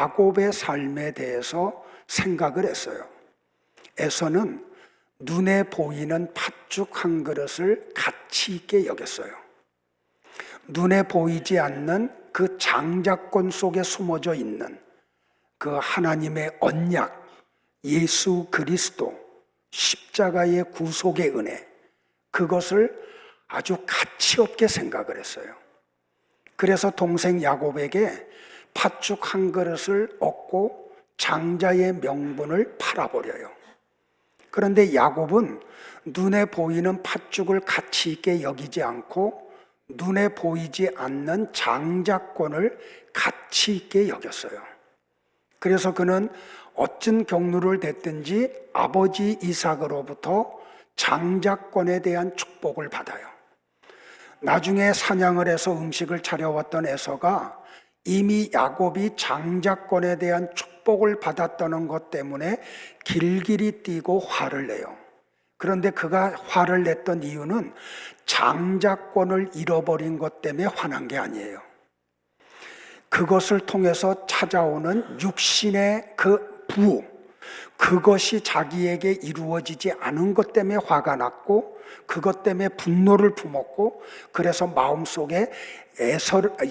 야곱의 삶에 대해서 생각을 했어요. 에서는 눈에 보이는 팥죽 한 그릇을 가치 있게 여겼어요. 눈에 보이지 않는 그 장자권 속에 숨어져 있는 그 하나님의 언약, 예수 그리스도, 십자가의 구속의 은혜, 그것을 아주 가치 없게 생각을 했어요. 그래서 동생 야곱에게 팥죽 한 그릇을 얻고 장자의 명분을 팔아버려요. 그런데 야곱은 눈에 보이는 팥죽을 가치 있게 여기지 않고 눈에 보이지 않는 장자권을 가치 있게 여겼어요. 그래서 그는 어떤 경로를 댔든지 아버지 이삭으로부터 장자권에 대한 축복을 받아요. 나중에 사냥을 해서 음식을 차려왔던 에서가 이미 야곱이 장자권에 대한 축복을 받았다는 것 때문에 길길이 뛰고 화를 내요. 그런데 그가 화를 냈던 이유는 장자권을 잃어버린 것 때문에 화난 게 아니에요. 그것을 통해서 찾아오는 육신의 그 부호, 그것이 자기에게 이루어지지 않은 것 때문에 화가 났고 그것 때문에 분노를 품었고 그래서 마음속에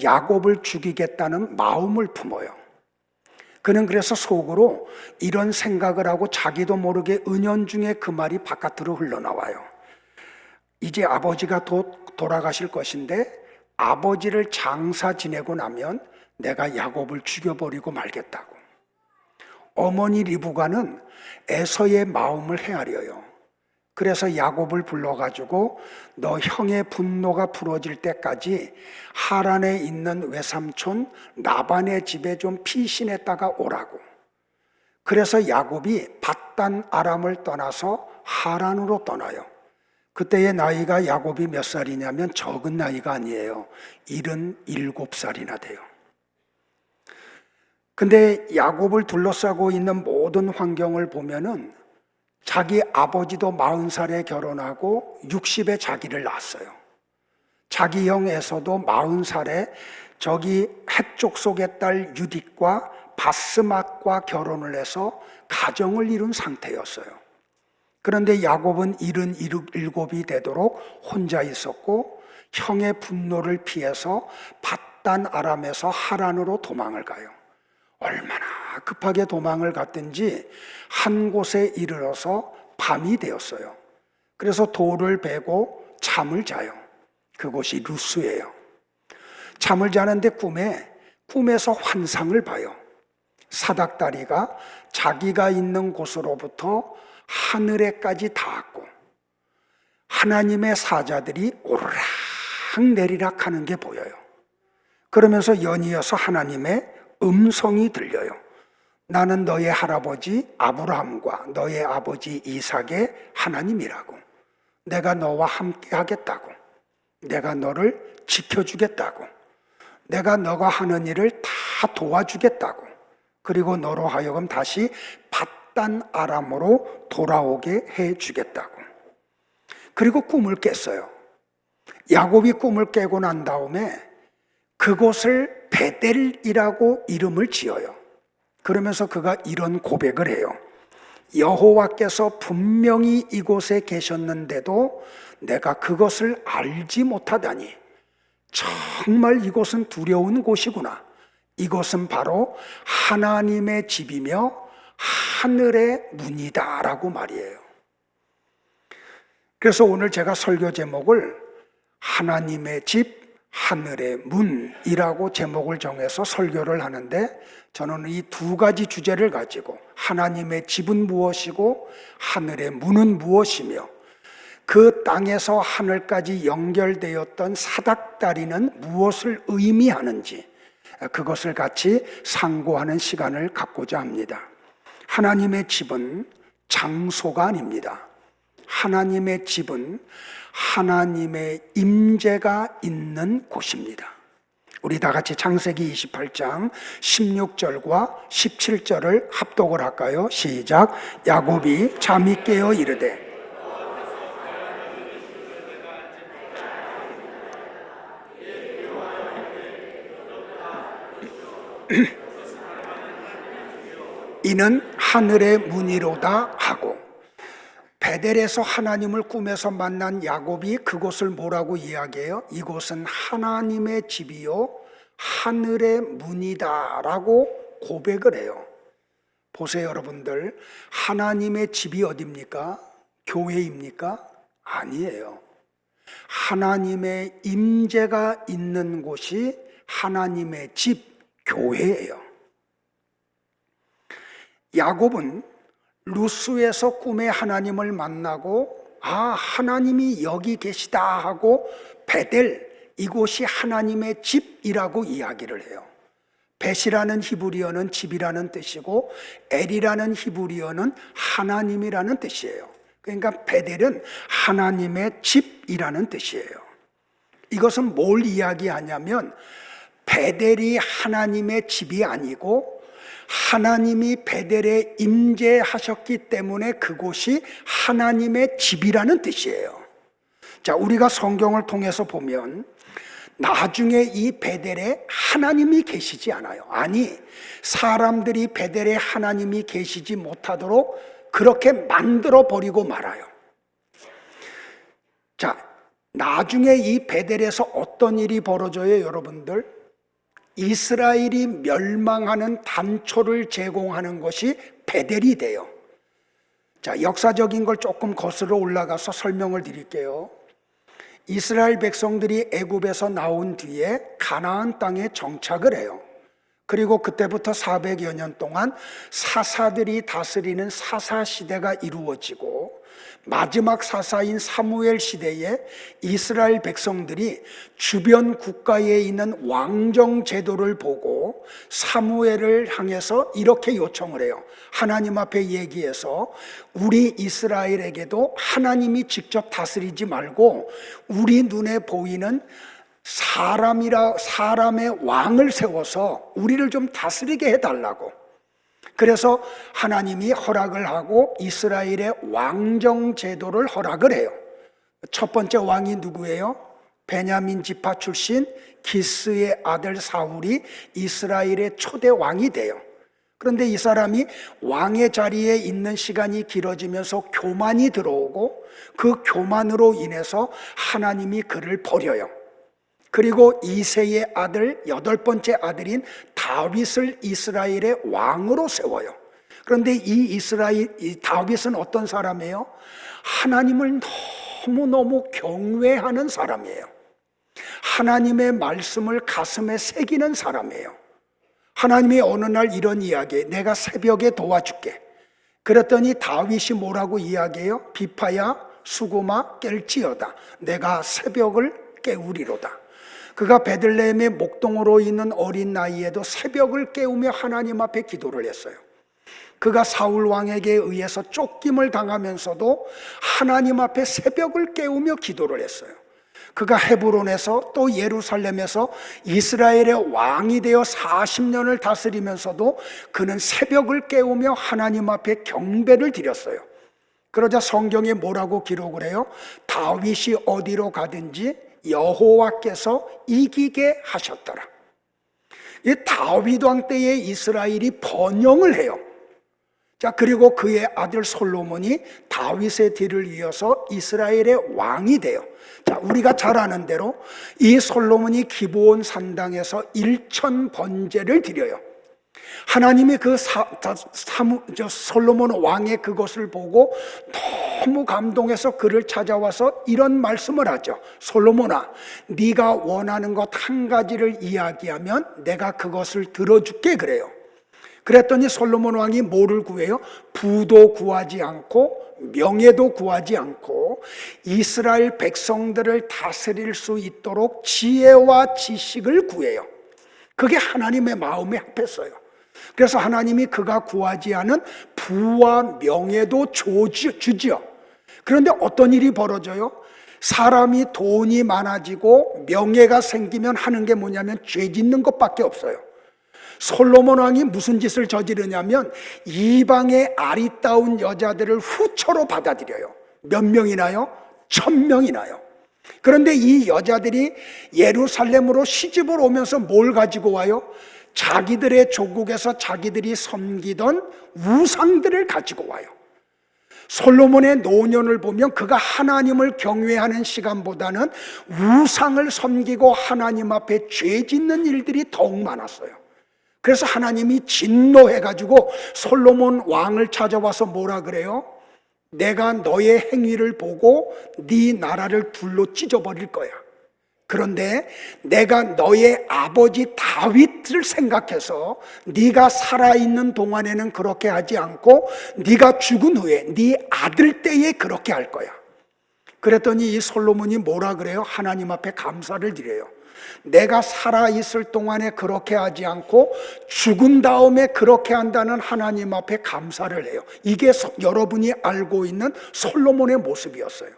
야곱을 죽이겠다는 마음을 품어요. 그는 그래서 속으로 이런 생각을 하고 자기도 모르게 은연중에 그 말이 바깥으로 흘러나와요. 이제 아버지가 돌아가실 것인데 아버지를 장사 지내고 나면 내가 야곱을 죽여버리고 말겠다고. 어머니 리브가는 에서의 마음을 헤아려요. 그래서 야곱을 불러가지고 너 형의 분노가 풀어질 때까지 하란에 있는 외삼촌 라반의 집에 좀 피신했다가 오라고. 그래서 야곱이 밧단 아람을 떠나서 하란으로 떠나요. 그때의 나이가 야곱이 몇 살이냐면 적은 나이가 아니에요. 77살이나 돼요. 근데 야곱을 둘러싸고 있는 모든 환경을 보면은 자기 아버지도 40살에 결혼하고 60에 자기를 낳았어요. 자기 형 에서도 40살에 저기 헷족 속의 딸 유딧과 바스맛과 결혼을 해서 가정을 이룬 상태였어요. 그런데 야곱은 77이 되도록 혼자 있었고 형의 분노를 피해서 밧단 아람에서 하란으로 도망을 가요. 얼마나 급하게 도망을 갔든지 한 곳에 이르러서 밤이 되었어요. 그래서 돌을 베고 잠을 자요. 그곳이 루스예요. 잠을 자는데 꿈에서 환상을 봐요. 사닥다리가 자기가 있는 곳으로부터 하늘에까지 닿았고 하나님의 사자들이 오르락 내리락 하는 게 보여요. 그러면서 연이어서 하나님의 음성이 들려요. 나는 너의 할아버지 아브라함과 너의 아버지 이삭의 하나님이라고. 내가 너와 함께 하겠다고. 내가 너를 지켜주겠다고. 내가 너가 하는 일을 다 도와주겠다고. 그리고 너로 하여금 다시 밧단 아람으로 돌아오게 해주겠다고. 그리고 꿈을 깼어요. 야곱이 꿈을 깨고 난 다음에 그곳을 베델이라고 이름을 지어요. 그러면서 그가 이런 고백을 해요. 여호와께서 분명히 이곳에 계셨는데도 내가 그것을 알지 못하다니. 정말 이곳은 두려운 곳이구나. 이곳은 바로 하나님의 집이며 하늘의 문이다 라고 말이에요. 그래서 오늘 제가 설교 제목을 하나님의 집 하늘의 문이라고 제목을 정해서 설교를 하는데 저는 이 두 가지 주제를 가지고 하나님의 집은 무엇이고 하늘의 문은 무엇이며 그 땅에서 하늘까지 연결되었던 사닥다리는 무엇을 의미하는지 그것을 같이 상고하는 시간을 갖고자 합니다. 하나님의 집은 장소가 아닙니다. 하나님의 집은 하나님의 임재가 있는 곳입니다. 우리 다 같이 창세기 28장 16절과 17절을 합독을 할까요? 시작. 야곱이 잠이 깨어 이르되 이는 하늘의 문이로다 하고, 베델에서 하나님을 꿈에서 만난 야곱이 그곳을 뭐라고 이야기해요? 이곳은 하나님의 집이요 하늘의 문이다 라고 고백을 해요. 보세요 여러분들, 하나님의 집이 어디입니까? 교회입니까? 아니에요. 하나님의 임재가 있는 곳이 하나님의 집, 교회예요. 야곱은 루스에서 꿈에 하나님을 만나고 하나님이 여기 계시다 하고 베델, 이곳이 하나님의 집이라고 이야기를 해요. 벳이라는 히브리어는 집이라는 뜻이고 엘이라는 히브리어는 하나님이라는 뜻이에요. 그러니까 베델은 하나님의 집이라는 뜻이에요. 이것은 뭘 이야기하냐면 베델이 하나님의 집이 아니고 하나님이 베델에 임재하셨기 때문에 그곳이 하나님의 집이라는 뜻이에요. 자, 우리가 성경을 통해서 보면 나중에 이 베델에 하나님이 계시지 않아요. 아니, 사람들이 베델에 하나님이 계시지 못하도록 그렇게 만들어 버리고 말아요. 자, 나중에 이 베델에서 어떤 일이 벌어져요, 여러분들? 이스라엘이 멸망하는 단초를 제공하는 것이 베델이 돼요. 자, 역사적인 걸 조금 거슬러 올라가서 설명을 드릴게요. 이스라엘 백성들이 애굽에서 나온 뒤에 가나안 땅에 정착을 해요. 그리고 그때부터 400여 년 동안 사사들이 다스리는 사사 시대가 이루어지고 마지막 사사인 사무엘 시대에 이스라엘 백성들이 주변 국가에 있는 왕정 제도를 보고 사무엘을 향해서 이렇게 요청을 해요. 하나님 앞에 얘기해서 우리 이스라엘에게도 하나님이 직접 다스리지 말고 우리 눈에 보이는 사람의 왕을 세워서 우리를 좀 다스리게 해달라고. 그래서 하나님이 허락을 하고 이스라엘의 왕정 제도를 허락을 해요. 첫 번째 왕이 누구예요? 베냐민 지파 출신 기스의 아들 사울이 이스라엘의 초대 왕이 돼요. 그런데 이 사람이 왕의 자리에 있는 시간이 길어지면서 교만이 들어오고 그 교만으로 인해서 하나님이 그를 버려요. 그리고 이새의 아들, 8번째 아들인 다윗을 이스라엘의 왕으로 세워요. 그런데 이 다윗은 어떤 사람이에요? 하나님을 너무너무 경외하는 사람이에요. 하나님의 말씀을 가슴에 새기는 사람이에요. 하나님이 어느 날 이런 이야기에 내가 새벽에 도와줄게. 그랬더니 다윗이 뭐라고 이야기해요? 비파야 수고마 깰지어다. 내가 새벽을 깨우리로다. 그가 베들레헴의 목동으로 있는 어린 나이에도 새벽을 깨우며 하나님 앞에 기도를 했어요. 그가 사울 왕에게 의해서 쫓김을 당하면서도 하나님 앞에 새벽을 깨우며 기도를 했어요. 그가 헤브론에서 또 예루살렘에서 이스라엘의 왕이 되어 40년을 다스리면서도 그는 새벽을 깨우며 하나님 앞에 경배를 드렸어요. 그러자 성경에 뭐라고 기록을 해요? 다윗이 어디로 가든지 여호와께서 이기게 하셨더라. 이 다윗 왕 때에 이스라엘이 번영을 해요. 자, 그리고 그의 아들 솔로몬이 다윗의 뒤를 이어서 이스라엘의 왕이 돼요. 자, 우리가 잘 아는 대로 이 솔로몬이 기브온 산당에서 1000 번제를 드려요. 하나님이 그 솔로몬 왕의 그것을 보고 너무 감동해서 그를 찾아와서 이런 말씀을 하죠. 솔로몬아, 네가 원하는 것 한 가지를 이야기하면 내가 그것을 들어줄게 그래요. 그랬더니 솔로몬 왕이 뭐를 구해요? 부도 구하지 않고 명예도 구하지 않고 이스라엘 백성들을 다스릴 수 있도록 지혜와 지식을 구해요. 그게 하나님의 마음에 합했어요. 그래서 하나님이 그가 구하지 않은 부와 명예도 주지요. 그런데 어떤 일이 벌어져요? 사람이 돈이 많아지고 명예가 생기면 하는 게 뭐냐면 죄 짓는 것밖에 없어요. 솔로몬 왕이 무슨 짓을 저지르냐면 이방의 아리따운 여자들을 후처로 받아들여요. 몇 명이나요? 1000명이나요. 그런데 이 여자들이 예루살렘으로 시집을 오면서 뭘 가지고 와요? 자기들의 조국에서 자기들이 섬기던 우상들을 가지고 와요. 솔로몬의 노년을 보면 그가 하나님을 경외하는 시간보다는 우상을 섬기고 하나님 앞에 죄 짓는 일들이 더욱 많았어요. 그래서 하나님이 진노해가지고 솔로몬 왕을 찾아와서 뭐라 그래요? 내가 너의 행위를 보고 네 나라를 둘로 찢어버릴 거야. 그런데 내가 너의 아버지 다윗을 생각해서 네가 살아있는 동안에는 그렇게 하지 않고 네가 죽은 후에 네 아들 때에 그렇게 할 거야. 그랬더니 이 솔로몬이 뭐라 그래요? 하나님 앞에 감사를 드려요. 내가 살아있을 동안에 그렇게 하지 않고 죽은 다음에 그렇게 한다는 하나님 앞에 감사를 해요. 이게 여러분이 알고 있는 솔로몬의 모습이었어요.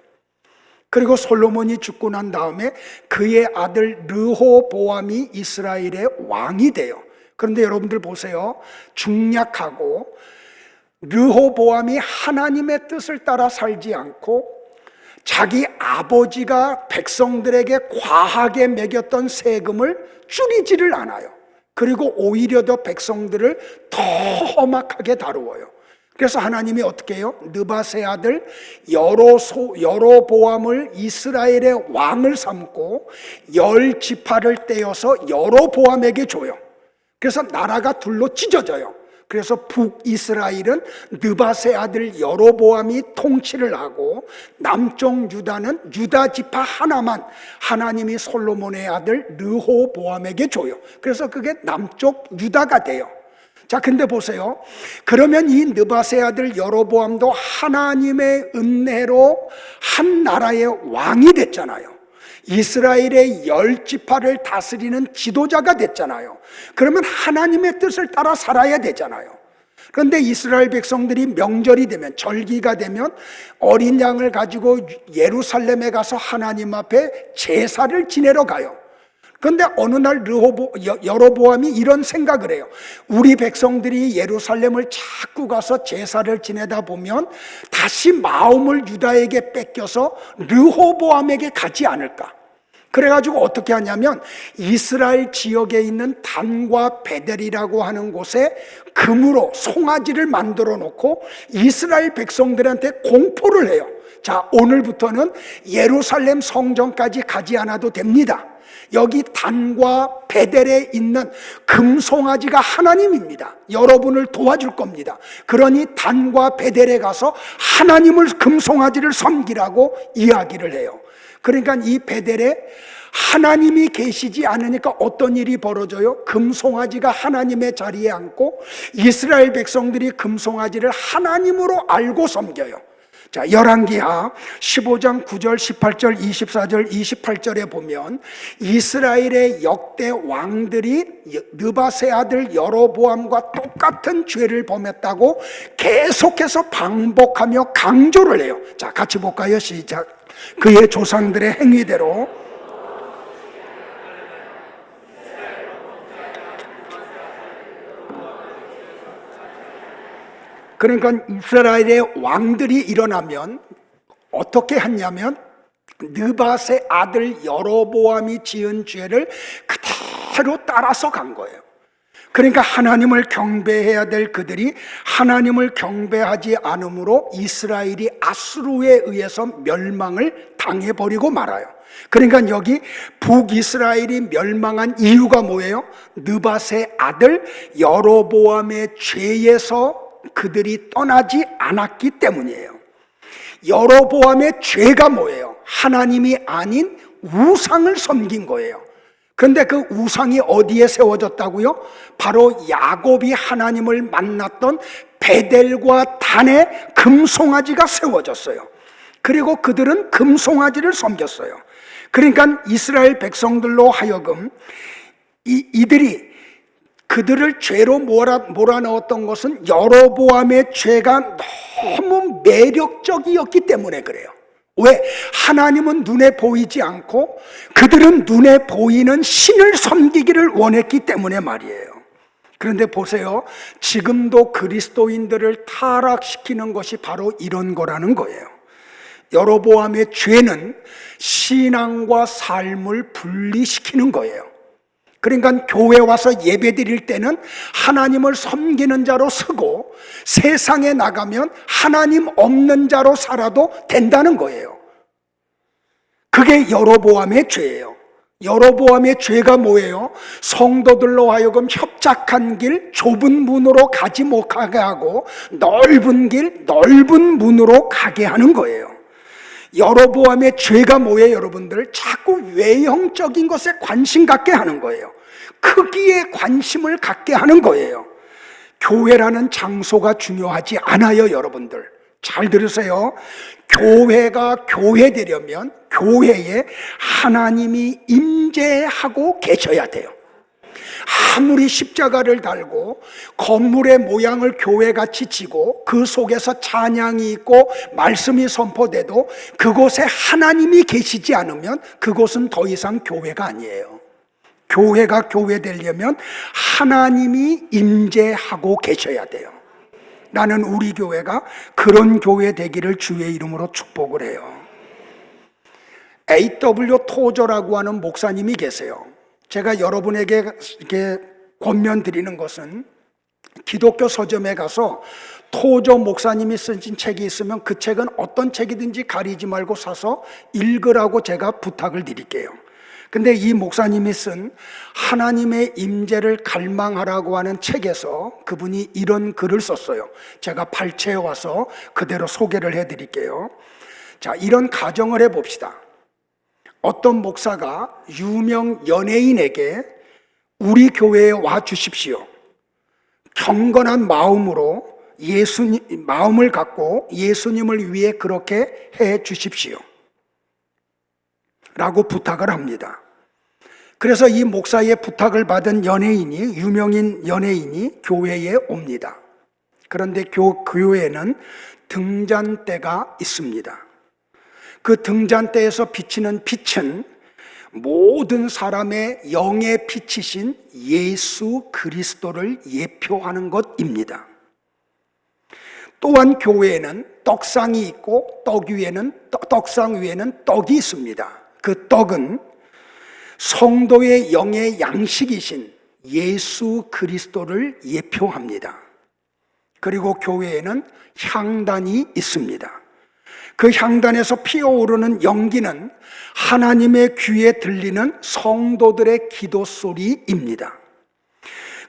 그리고 솔로몬이 죽고 난 다음에 그의 아들 르호보암이 이스라엘의 왕이 돼요. 그런데 여러분들 보세요. 중략하고 르호보암이 하나님의 뜻을 따라 살지 않고 자기 아버지가 백성들에게 과하게 매겼던 세금을 줄이지를 않아요. 그리고 오히려 더 백성들을 더 험악하게 다루어요. 그래서 하나님이 어떻게 해요? 느밧의 아들 여로보암을 이스라엘의 왕을 삼고 10지파를 떼어서 여로보암에게 줘요. 그래서 나라가 둘로 찢어져요. 그래서 북이스라엘은 느밧의 아들 여로보암이 통치를 하고 남쪽 유다는 유다 지파 하나만 하나님이 솔로몬의 아들 르호보암에게 줘요. 그래서 그게 남쪽 유다가 돼요. 자, 근데 보세요. 그러면 이 느밧의 아들 여로보암도 하나님의 은혜로 한 나라의 왕이 됐잖아요. 이스라엘의 10지파를 다스리는 지도자가 됐잖아요. 그러면 하나님의 뜻을 따라 살아야 되잖아요. 그런데 이스라엘 백성들이 명절이 되면, 절기가 되면 어린 양을 가지고 예루살렘에 가서 하나님 앞에 제사를 지내러 가요. 그런데 어느 날 여로보암이 이런 생각을 해요. 우리 백성들이 예루살렘을 자꾸 가서 제사를 지내다 보면 다시 마음을 유다에게 뺏겨서 르호보암에게 가지 않을까. 그래가지고 어떻게 하냐면 이스라엘 지역에 있는 단과 베델이라고 하는 곳에 금으로 송아지를 만들어 놓고 이스라엘 백성들한테 공포를 해요. 자, 오늘부터는 예루살렘 성전까지 가지 않아도 됩니다. 여기 단과 베델에 있는 금송아지가 하나님입니다. 여러분을 도와줄 겁니다. 그러니 단과 베델에 가서 하나님을 금송아지를 섬기라고 이야기를 해요. 그러니까 이 베델에 하나님이 계시지 않으니까 어떤 일이 벌어져요? 금송아지가 하나님의 자리에 앉고 이스라엘 백성들이 금송아지를 하나님으로 알고 섬겨요. 자, 열왕기하 15장 9절, 18절, 24절, 28절에 보면 이스라엘의 역대 왕들이 느밧의 아들 여로보암과 똑같은 죄를 범했다고 계속해서 반복하며 강조를 해요. 자, 같이 볼까요? 시작. 그의 조상들의 행위대로 그러니까 이스라엘의 왕들이 일어나면 어떻게 했냐면 느밧의 아들 여로보암이 지은 죄를 그대로 따라서 간 거예요. 그러니까 하나님을 경배해야 될 그들이 하나님을 경배하지 않으므로 이스라엘이 아수르에 의해서 멸망을 당해버리고 말아요. 그러니까 여기 북이스라엘이 멸망한 이유가 뭐예요? 느밧의 아들 여로보암의 죄에서 그들이 떠나지 않았기 때문이에요. 여로보암의 죄가 뭐예요? 하나님이 아닌 우상을 섬긴 거예요. 그런데 그 우상이 어디에 세워졌다고요? 바로 야곱이 하나님을 만났던 베델과 단에 금송아지가 세워졌어요. 그리고 그들은 금송아지를 섬겼어요. 그러니까 이스라엘 백성들로 하여금 이들이 그들을 죄로 몰아넣었던 것은 여로보암의 죄가 너무 매력적이었기 때문에 그래요. 왜? 하나님은 눈에 보이지 않고 그들은 눈에 보이는 신을 섬기기를 원했기 때문에 말이에요. 그런데 보세요. 지금도 그리스도인들을 타락시키는 것이 바로 이런 거라는 거예요. 여로보암의 죄는 신앙과 삶을 분리시키는 거예요. 그러니까 교회 와서 예배 드릴 때는 하나님을 섬기는 자로 서고 세상에 나가면 하나님 없는 자로 살아도 된다는 거예요. 그게 여로보암의 죄예요. 여로보암의 죄가 뭐예요? 성도들로 하여금 협착한 길 좁은 문으로 가지 못하게 하고 넓은 길 넓은 문으로 가게 하는 거예요. 여로보암의 죄가 뭐예요, 여러분들? 자꾸 외형적인 것에 관심 갖게 하는 거예요. 크기에 관심을 갖게 하는 거예요. 교회라는 장소가 중요하지 않아요, 여러분들. 잘 들으세요. 교회가 교회되려면 교회에 하나님이 임재하고 계셔야 돼요. 아무리 십자가를 달고 건물의 모양을 교회같이 지고 그 속에서 찬양이 있고 말씀이 선포돼도 그곳에 하나님이 계시지 않으면 그곳은 더 이상 교회가 아니에요. 교회가 교회 되려면 하나님이 임재하고 계셔야 돼요. 나는 우리 교회가 그런 교회 되기를 주의 이름으로 축복을 해요. A.W. 토저라고 하는 목사님이 계세요. 제가 여러분에게 이렇게 권면 드리는 것은 기독교 서점에 가서 토저 목사님이 쓰신 책이 있으면 그 책은 어떤 책이든지 가리지 말고 사서 읽으라고 제가 부탁을 드릴게요. 근데 이 목사님이 쓴 하나님의 임재를 갈망하라고 하는 책에서 그분이 이런 글을 썼어요. 제가 발췌해 와서 그대로 소개를 해드릴게요. 자, 이런 가정을 해봅시다. 어떤 목사가 유명 연예인에게 우리 교회에 와 주십시오. 경건한 마음으로 마음을 갖고 예수님을 위해 그렇게 해 주십시오. 라고 부탁을 합니다. 그래서 이 목사의 부탁을 받은 유명인 연예인이 교회에 옵니다. 그런데 교회에는 등잔대가 있습니다. 그 등잔대에서 비치는 빛은 모든 사람의 영의 빛이신 예수 그리스도를 예표하는 것입니다. 또한 교회에는 떡상이 있고 떡상 위에는 떡이 있습니다. 그 떡은 성도의 영의 양식이신 예수 그리스도를 예표합니다. 그리고 교회에는 향단이 있습니다. 그 향단에서 피어오르는 연기는 하나님의 귀에 들리는 성도들의 기도 소리입니다.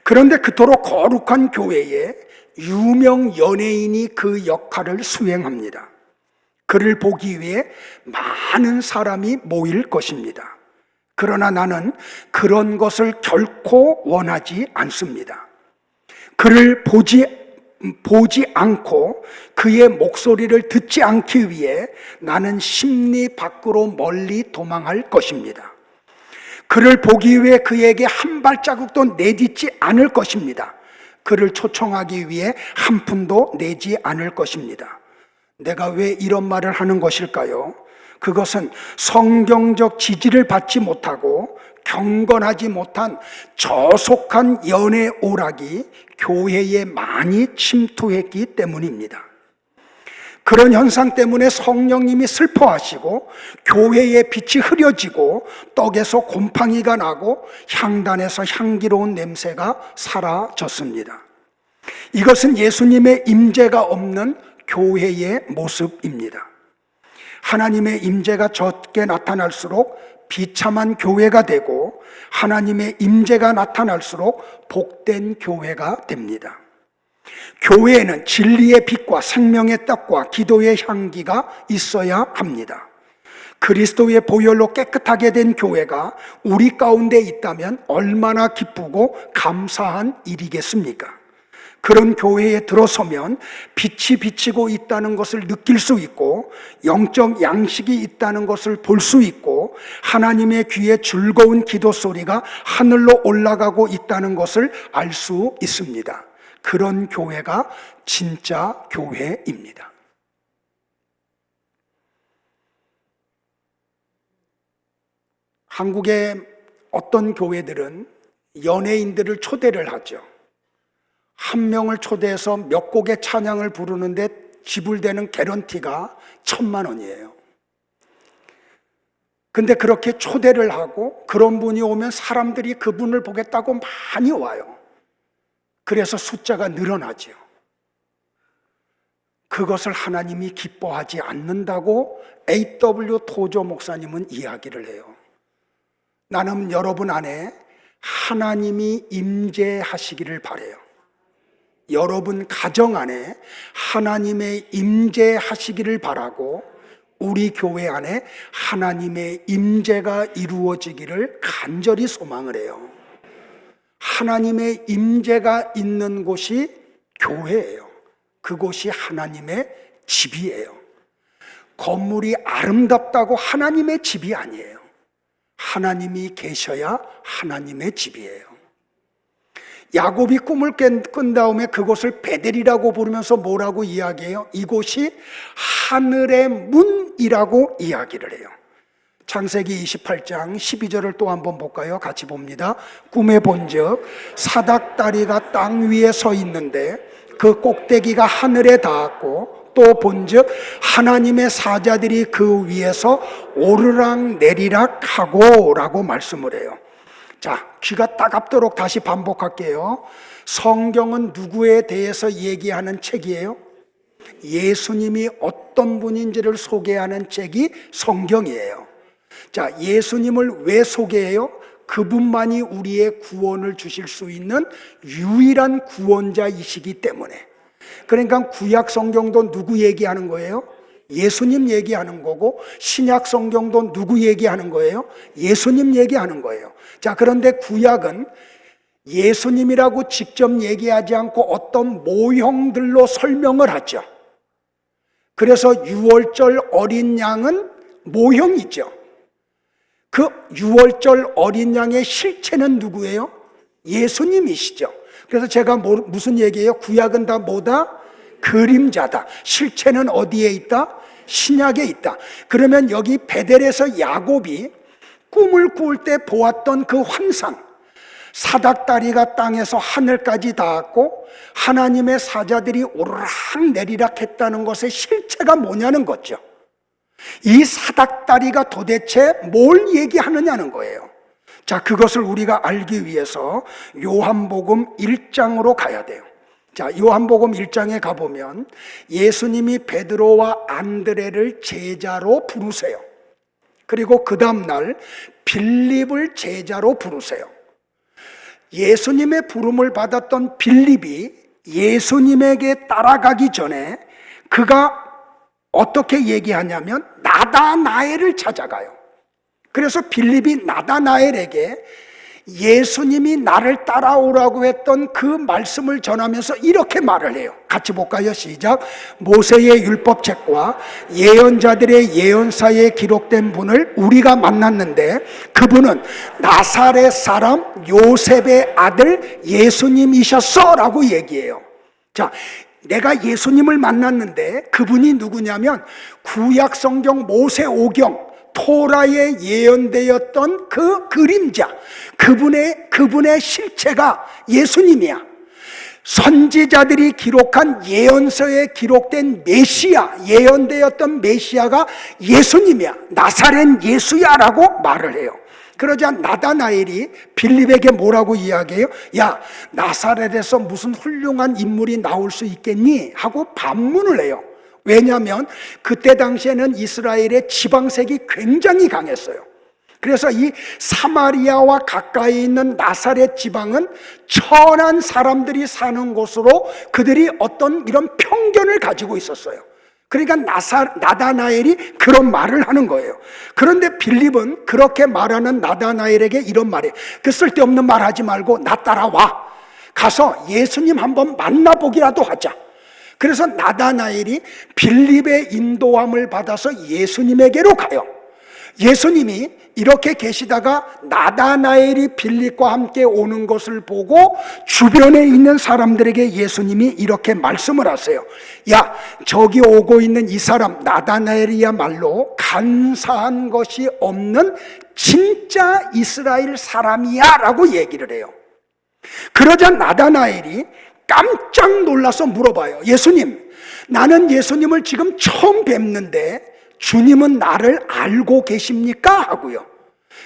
그런데 그토록 거룩한 교회에 유명 연예인이 그 역할을 수행합니다. 그를 보기 위해 많은 사람이 모일 것입니다. 그러나 나는 그런 것을 결코 원하지 않습니다. 그를 보지 않고 그의 목소리를 듣지 않기 위해 나는 심리 밖으로 멀리 도망할 것입니다. 그를 보기 위해 그에게 한 발자국도 내딛지 않을 것입니다. 그를 초청하기 위해 한 푼도 내지 않을 것입니다. 내가 왜 이런 말을 하는 것일까요? 그것은 성경적 지지를 받지 못하고 경건하지 못한 저속한 연애 오락이 교회에 많이 침투했기 때문입니다. 그런 현상 때문에 성령님이 슬퍼하시고 교회의 빛이 흐려지고 떡에서 곰팡이가 나고 향단에서 향기로운 냄새가 사라졌습니다. 이것은 예수님의 임재가 없는 교회의 모습입니다. 하나님의 임재가 적게 나타날수록 비참한 교회가 되고 하나님의 임재가 나타날수록 복된 교회가 됩니다. 교회에는 진리의 빛과 생명의 떡과 기도의 향기가 있어야 합니다. 그리스도의 보혈로 깨끗하게 된 교회가 우리 가운데 있다면 얼마나 기쁘고 감사한 일이겠습니까? 그런 교회에 들어서면 빛이 비치고 있다는 것을 느낄 수 있고 영적 양식이 있다는 것을 볼 수 있고 하나님의 귀에 즐거운 기도 소리가 하늘로 올라가고 있다는 것을 알 수 있습니다. 그런 교회가 진짜 교회입니다. 한국의 어떤 교회들은 연예인들을 초대를 하죠. 한 명을 초대해서 몇 곡의 찬양을 부르는데 지불되는 개런티가 1,000만 원이에요. 근데 그렇게 초대를 하고 그런 분이 오면 사람들이 그분을 보겠다고 많이 와요. 그래서 숫자가 늘어나죠. 그것을 하나님이 기뻐하지 않는다고 A.W. 토저 목사님은 이야기를 해요. 나는 여러분 안에 하나님이 임재하시기를 바라요. 여러분 가정 안에 하나님의 임재하시기를 바라고 우리 교회 안에 하나님의 임재가 이루어지기를 간절히 소망을 해요. 하나님의 임재가 있는 곳이 교회예요. 그곳이 하나님의 집이에요. 건물이 아름답다고 하나님의 집이 아니에요. 하나님이 계셔야 하나님의 집이에요. 야곱이 꿈을 꾼 다음에 그곳을 베델이라고 부르면서 뭐라고 이야기해요? 이곳이 하늘의 문이라고 이야기를 해요. 창세기 28장 12절을 또 한번 볼까요? 같이 봅니다. 꿈에 본즉 사닥다리가 땅 위에 서 있는데 그 꼭대기가 하늘에 닿았고 또 본즉 하나님의 사자들이 그 위에서 오르락 내리락 하고 라고 말씀을 해요. 자, 귀가 따갑도록 다시 반복할게요. 성경은 누구에 대해서 얘기하는 책이에요? 예수님이 어떤 분인지를 소개하는 책이 성경이에요. 자, 예수님을 왜 소개해요? 그분만이 우리의 구원을 주실 수 있는 유일한 구원자이시기 때문에. 그러니까 구약 성경도 누구 얘기하는 거예요? 예수님 얘기하는 거고, 신약 성경도 누구 얘기하는 거예요? 예수님 얘기하는 거예요. 자, 그런데 구약은 예수님이라고 직접 얘기하지 않고 어떤 모형들로 설명을 하죠. 그래서 유월절 어린 양은 모형이죠. 그 유월절 어린 양의 실체는 누구예요? 예수님이시죠. 그래서 제가 무슨 얘기예요? 구약은 다 뭐다? 그림자다. 실체는 어디에 있다? 신약에 있다. 그러면 여기 베델에서 야곱이 꿈을 꾸을 때 보았던 그 환상, 사닥다리가 땅에서 하늘까지 닿았고 하나님의 사자들이 오르락 내리락 했다는 것의 실체가 뭐냐는 거죠. 이 사닥다리가 도대체 뭘 얘기하느냐는 거예요. 자, 그것을 우리가 알기 위해서 요한복음 1장으로 가야 돼요. 자, 요한복음 1장에 가보면 예수님이 베드로와 안드레를 제자로 부르세요. 그리고 그 다음날 빌립을 제자로 부르세요. 예수님의 부름을 받았던 빌립이 예수님에게 따라가기 전에 그가 어떻게 얘기하냐면 나다나엘을 찾아가요. 그래서 빌립이 나다나엘에게 예수님이 나를 따라오라고 했던 그 말씀을 전하면서 이렇게 말을 해요. 같이 볼까요? 시작. 모세의 율법책과 예언자들의 예언사에 기록된 분을 우리가 만났는데 그분은 나사렛 사람 요셉의 아들 예수님이셨어 라고 얘기해요. 자, 내가 예수님을 만났는데 그분이 누구냐면 구약 성경 모세오경 토라에 예언되었던 그 그림자, 그분의 실체가 예수님이야. 선지자들이 기록한 예언서에 기록된 메시아, 예언되었던 메시아가 예수님이야. 나사렛 예수야라고 말을 해요. 그러자 나다나엘이 빌립에게 뭐라고 이야기해요? 야, 나사렛에서 무슨 훌륭한 인물이 나올 수 있겠니? 하고 반문을 해요. 왜냐하면 그때 당시에는 이스라엘의 지방색이 굉장히 강했어요. 그래서 이 사마리아와 가까이 있는 나사렛 지방은 천한 사람들이 사는 곳으로 그들이 어떤 이런 편견을 가지고 있었어요. 그러니까 나다나엘이 그런 말을 하는 거예요. 그런데 빌립은 그렇게 말하는 나다나엘에게 이런 말이에요. 그 쓸데없는 말 하지 말고 나 따라와. 가서 예수님 한번 만나보기라도 하자. 그래서 나다나엘이 빌립의 인도함을 받아서 예수님에게로 가요. 예수님이 이렇게 계시다가 나다나엘이 빌립과 함께 오는 것을 보고 주변에 있는 사람들에게 예수님이 이렇게 말씀을 하세요. 야, 저기 오고 있는 이 사람 나다나엘이야말로 간사한 것이 없는 진짜 이스라엘 사람이야 라고 얘기를 해요. 그러자 나다나엘이 깜짝 놀라서 물어봐요. 예수님, 나는 예수님을 지금 처음 뵙는데 주님은 나를 알고 계십니까? 하고요.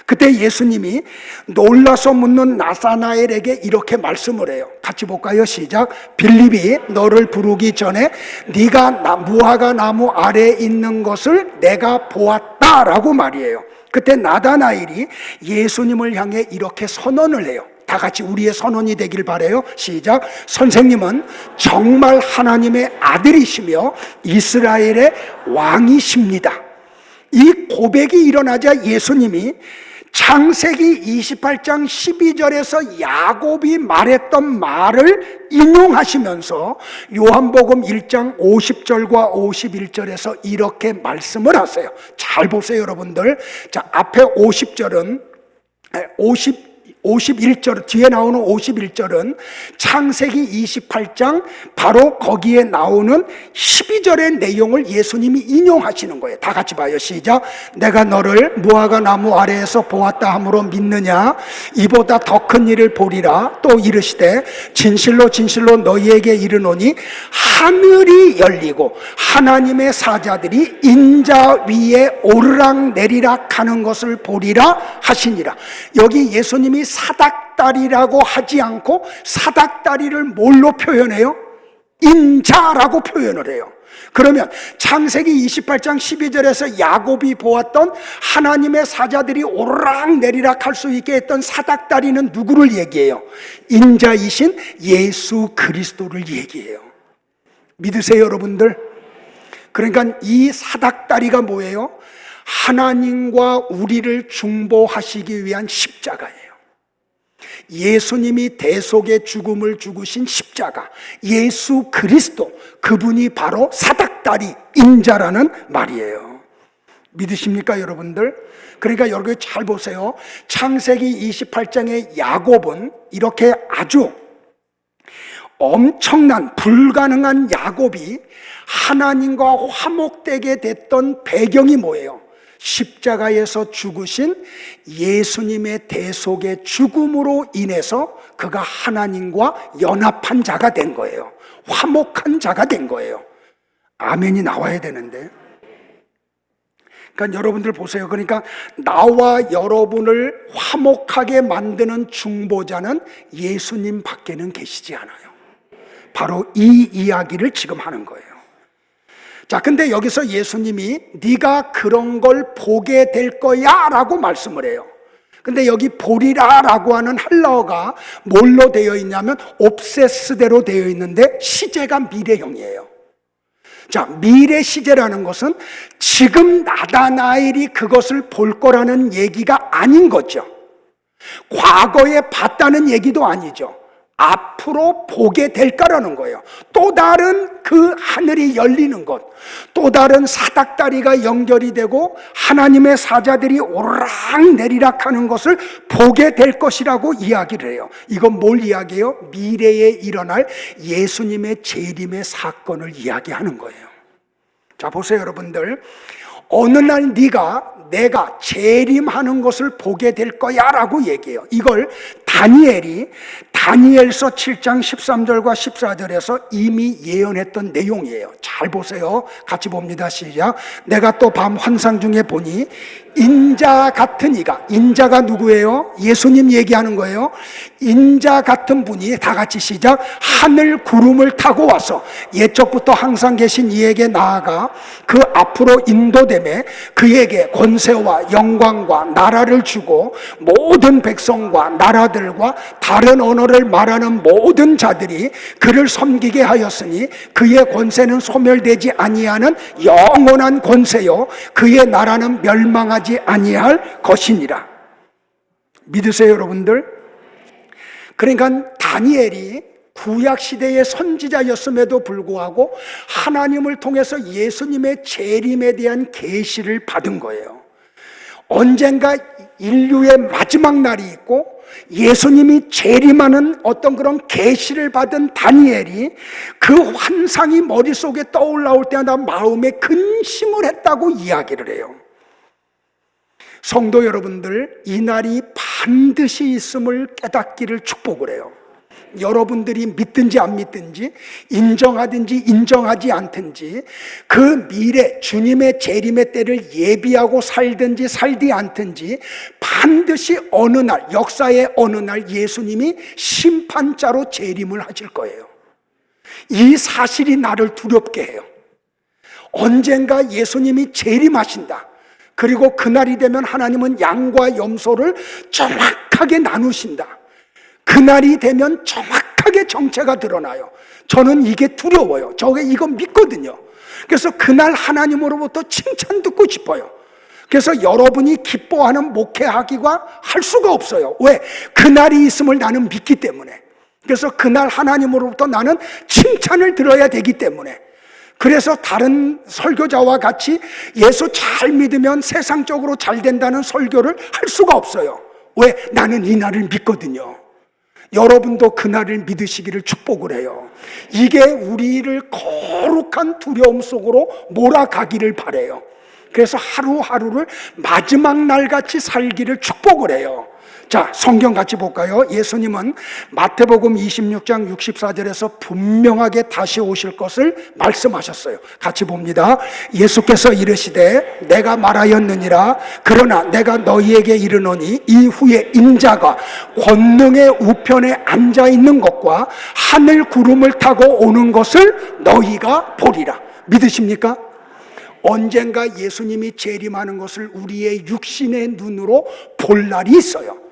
그때 예수님이 놀라서 묻는 나사나엘에게 이렇게 말씀을 해요. 같이 볼까요? 시작. 빌립이 너를 부르기 전에 네가 무화과 나무 아래에 있는 것을 내가 보았다라고 말이에요. 그때 나다나엘이 예수님을 향해 이렇게 선언을 해요. 다 같이 우리의 선언이 되길 바라요. 시작. 선생님은 정말 하나님의 아들이시며 이스라엘의 왕이십니다. 이 고백이 일어나자 예수님이 창세기 28장 12절에서 야곱이 말했던 말을 인용하시면서 요한복음 1장 50절과 51절에서 이렇게 말씀을 하세요. 잘 보세요, 여러분들. 자, 앞에 51절 뒤에 나오는 51절은 창세기 28장 바로 거기에 나오는 12절의 내용을 예수님이 인용하시는 거예요. 다 같이 봐요. 시작. 내가 너를 무화과 나무 아래에서 보았다 함으로 믿느냐? 이보다 더 큰 일을 보리라. 또 이르시되 진실로 진실로 너희에게 이르노니 하늘이 열리고 하나님의 사자들이 인자 위에 오르락 내리락 하는 것을 보리라 하시니라. 여기 예수님이 사닥다리라고 하지 않고 사닥다리를 뭘로 표현해요? 인자라고 표현을 해요. 그러면 창세기 28장 12절에서 야곱이 보았던 하나님의 사자들이 오르락 내리락 할 수 있게 했던 사닥다리는 누구를 얘기해요? 인자이신 예수 그리스도를 얘기해요. 믿으세요, 여러분들? 그러니까 이 사닥다리가 뭐예요? 하나님과 우리를 중보하시기 위한 십자가예요. 예수님이 대속의 죽음을 죽으신 십자가, 예수 그리스도, 그분이 바로 사닥다리 인자라는 말이에요. 믿으십니까, 여러분들? 그러니까 여러분 잘 보세요. 창세기 28장의 야곱은 이렇게 아주 엄청난 불가능한 야곱이 하나님과 화목되게 됐던 배경이 뭐예요? 십자가에서 죽으신 예수님의 대속의 죽음으로 인해서 그가 하나님과 연합한 자가 된 거예요. 화목한 자가 된 거예요. 아멘이 나와야 되는데. 그러니까 여러분들 보세요. 그러니까 나와 여러분을 화목하게 만드는 중보자는 예수님 밖에는 계시지 않아요. 바로 이 이야기를 지금 하는 거예요. 자, 근데 여기서 예수님이 네가 그런 걸 보게 될 거야 라고 말씀을 해요. 근데 여기 보리라 라고 하는 헬라어가 뭘로 되어 있냐면 옵세스대로 되어 있는데 시제가 미래형이에요. 자, 미래 시제라는 것은 지금 나다나엘이 그것을 볼 거라는 얘기가 아닌 거죠. 과거에 봤다는 얘기도 아니죠. 앞으로 보게 될 거라는 거예요. 또 다른 그 하늘이 열리는 것, 또 다른 사닥다리가 연결이 되고 하나님의 사자들이 오르락 내리락 하는 것을 보게 될 것이라고 이야기를 해요. 이건 뭘 이야기해요? 미래에 일어날 예수님의 재림의 사건을 이야기하는 거예요. 자, 보세요, 여러분들. 어느 날 내가 재림하는 것을 보게 될 거야 라고 얘기해요. 이걸 다니엘이 다니엘서 7장 13절과 14절에서 이미 예언했던 내용이에요. 잘 보세요. 같이 봅니다. 시작. 내가 또 밤 환상 중에 보니 인자 같은 이가, 인자가 누구예요? 예수님 얘기하는 거예요. 인자 같은 분이, 다 같이 시작. 하늘 구름을 타고 와서 옛적부터 항상 계신 이에게 나아가 그 앞으로 인도됨에 그에게 권세와 영광과 나라를 주고 모든 백성과 나라들과 다른 언어를 말하는 모든 자들이 그를 섬기게 하였으니 그의 권세는 소멸되지 아니하는 영원한 권세요 그의 나라는 멸망하지 아니할 것이니라. 믿으세요, 여러분들? 그러니까 다니엘이 구약시대의 선지자였음에도 불구하고 하나님을 통해서 예수님의 재림에 대한 계시를 받은 거예요. 언젠가 인류의 마지막 날이 있고 예수님이 재림하는 어떤 그런 계시를 받은 다니엘이 그 환상이 머릿속에 떠올라올 때마다 마음에 근심을 했다고 이야기를 해요. 성도 여러분들, 이 날이 반드시 있음을 깨닫기를 축복을 해요. 여러분들이 믿든지 안 믿든지, 인정하든지 인정하지 않든지, 그 미래 주님의 재림의 때를 예비하고 살든지 살지 않든지 반드시 어느 날, 역사의 어느 날 예수님이 심판자로 재림을 하실 거예요. 이 사실이 나를 두렵게 해요. 언젠가 예수님이 재림하신다. 그리고 그날이 되면 하나님은 양과 염소를 정확하게 나누신다. 그날이 되면 정확하게 정체가 드러나요. 저는 이게 두려워요. 이거 믿거든요. 그래서 그날 하나님으로부터 칭찬 듣고 싶어요. 그래서 여러분이 기뻐하는 목회하기가 할 수가 없어요. 왜? 그날이 있음을 나는 믿기 때문에. 그래서 그날 하나님으로부터 나는 칭찬을 들어야 되기 때문에. 그래서 다른 설교자와 같이 예수 잘 믿으면 세상적으로 잘 된다는 설교를 할 수가 없어요. 왜? 나는 이 날을 믿거든요. 여러분도 그날을 믿으시기를 축복을 해요. 이게 우리를 거룩한 두려움 속으로 몰아가기를 바라요. 그래서 하루하루를 마지막 날같이 살기를 축복을 해요. 자, 성경 같이 볼까요? 예수님은 마태복음 26장 64절에서 분명하게 다시 오실 것을 말씀하셨어요. 같이 봅니다. 예수께서 이르시되 내가 말하였느니라. 그러나 내가 너희에게 이르노니 이후에 인자가 권능의 우편에 앉아있는 것과 하늘 구름을 타고 오는 것을 너희가 보리라. 믿으십니까? 언젠가 예수님이 재림하는 것을 우리의 육신의 눈으로 볼 날이 있어요.